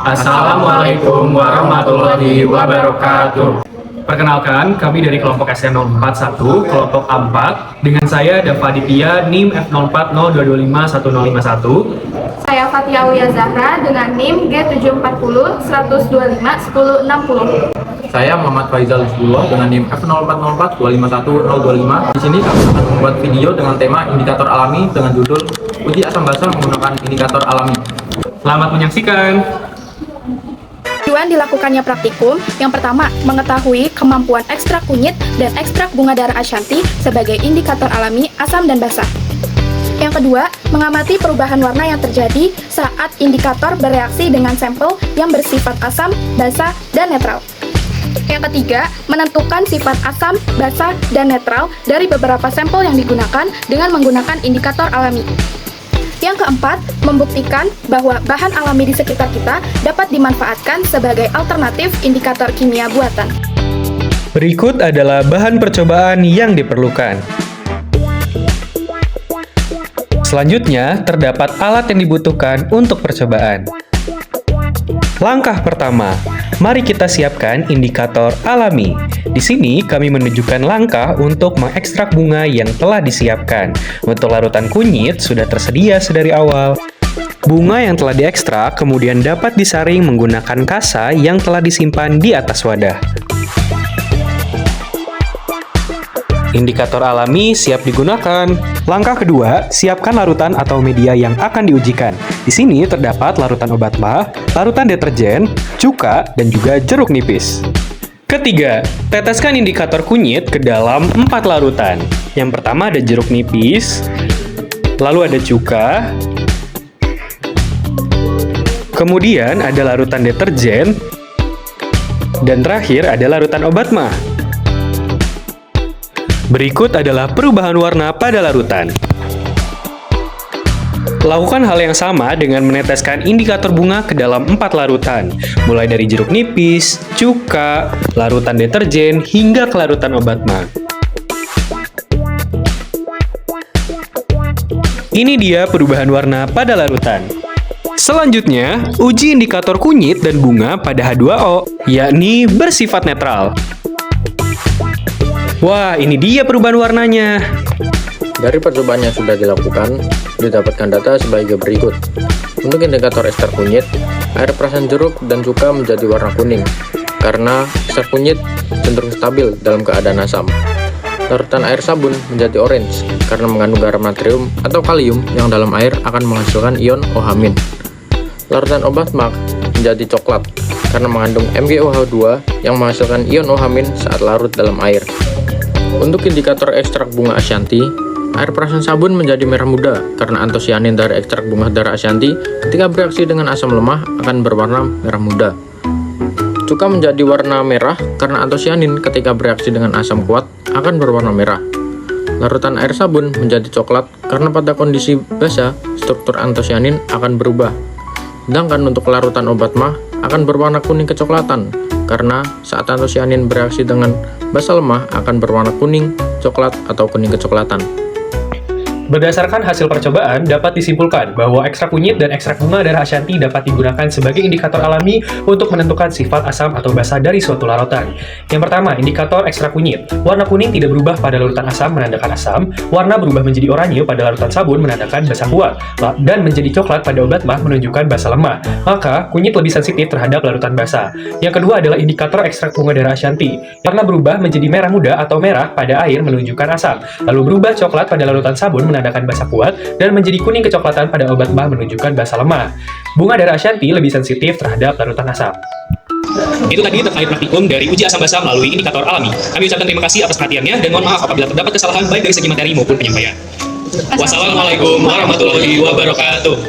Assalamualaikum warahmatullahi wabarakatuh. Perkenalkan, kami dari kelompok SN041, kelompok A4, dengan saya Dava Aditya, NIM F0402251051. Saya Fatia Aulia Zahra dengan NIM G740-125-1060. Saya Muhammad Faizal Hizbullah dengan NIM F0404-251-025. Di sini kami akan membuat video dengan tema indikator alami dengan judul Uji Asam Basa menggunakan indikator alami. Selamat menyaksikan. Tujuan dilakukannya praktikum, yang pertama, mengetahui kemampuan ekstrak kunyit dan ekstrak bunga darah Ashanti sebagai indikator alami asam dan basa. Yang kedua, mengamati perubahan warna yang terjadi saat indikator bereaksi dengan sampel yang bersifat asam, basa, dan netral. Yang ketiga, menentukan sifat asam, basa, dan netral dari beberapa sampel yang digunakan dengan menggunakan indikator alami. Yang keempat, membuktikan bahwa bahan alami di sekitar kita dapat dimanfaatkan sebagai alternatif indikator kimia buatan. Berikut adalah bahan percobaan yang diperlukan. Selanjutnya, terdapat alat yang dibutuhkan untuk percobaan. Langkah pertama, mari kita siapkan indikator alami. Di sini kami menunjukkan langkah untuk mengekstrak bunga yang telah disiapkan. Untuk larutan kunyit sudah tersedia sedari awal. Bunga yang telah diekstrak kemudian dapat disaring menggunakan kasa yang telah disimpan di atas wadah. Indikator alami siap digunakan. Langkah kedua, siapkan larutan atau media yang akan diujikan. Di sini terdapat larutan obat mah, larutan deterjen, cuka, dan juga jeruk nipis. Ketiga, teteskan indikator kunyit ke dalam 4 larutan. Yang pertama ada jeruk nipis, lalu ada cuka, kemudian ada larutan deterjen, dan terakhir ada larutan obat mah. Berikut adalah perubahan warna pada larutan. Lakukan hal yang sama dengan meneteskan indikator bunga ke dalam 4 larutan, mulai dari jeruk nipis, cuka, larutan deterjen, hingga ke larutan obat mah. Ini dia perubahan warna pada larutan. Selanjutnya, uji indikator kunyit dan bunga pada H2O, yakni bersifat netral. Wah, ini dia perubahan warnanya. Dari percobaan yang sudah dilakukan, didapatkan data sebagai berikut. Untuk indikator ekstrak kunyit, air perasan jeruk dan cuka menjadi warna kuning, karena ekstrak kunyit cenderung stabil dalam keadaan asam. Larutan air sabun menjadi orange, karena mengandung garam natrium atau kalium yang dalam air akan menghasilkan ion OH-. Larutan obat mah menjadi coklat, karena mengandung MgOH2 yang menghasilkan ion OH- saat larut dalam air. Untuk indikator ekstrak bunga Ashanti, air perasan sabun menjadi merah muda karena antosianin dari ekstrak bunga darah Ashanti ketika bereaksi dengan asam lemah akan berwarna merah muda. Cuka menjadi warna merah karena antosianin ketika bereaksi dengan asam kuat akan berwarna merah. Larutan air sabun menjadi coklat karena pada kondisi basa struktur antosianin akan berubah. Sedangkan untuk larutan obat mah akan berwarna kuning kecoklatan karena saat antosianin bereaksi dengan basa lemah akan berwarna kuning, coklat, atau kuning kecoklatan. Berdasarkan hasil percobaan, dapat disimpulkan bahwa ekstrak kunyit dan ekstrak bunga darah Ashanti dapat digunakan sebagai indikator alami untuk menentukan sifat asam atau basa dari suatu larutan. Yang pertama, indikator ekstrak kunyit. Warna kuning tidak berubah pada larutan asam menandakan asam, warna berubah menjadi oranye pada larutan sabun menandakan basa kuat, dan menjadi coklat pada obat mah menunjukkan basa lemah. Maka, kunyit lebih sensitif terhadap larutan basa. Yang kedua adalah indikator ekstrak bunga darah Ashanti. Warna berubah menjadi merah muda atau merah pada air menunjukkan asam, lalu berubah coklat pada larutan sabun menandakan basa kuat, dan menjadi kuning kecoklatan pada obat mah menunjukkan basa lemah. Bunga darah Ashanti lebih sensitif terhadap larutan asam. Itu tadi terkait praktikum dari uji asam basa melalui indikator alami. Kami ucapkan terima kasih atas perhatiannya dan mohon maaf apabila terdapat kesalahan baik dari segi materi maupun penyampaian. Wassalamualaikum warahmatullahi wabarakatuh.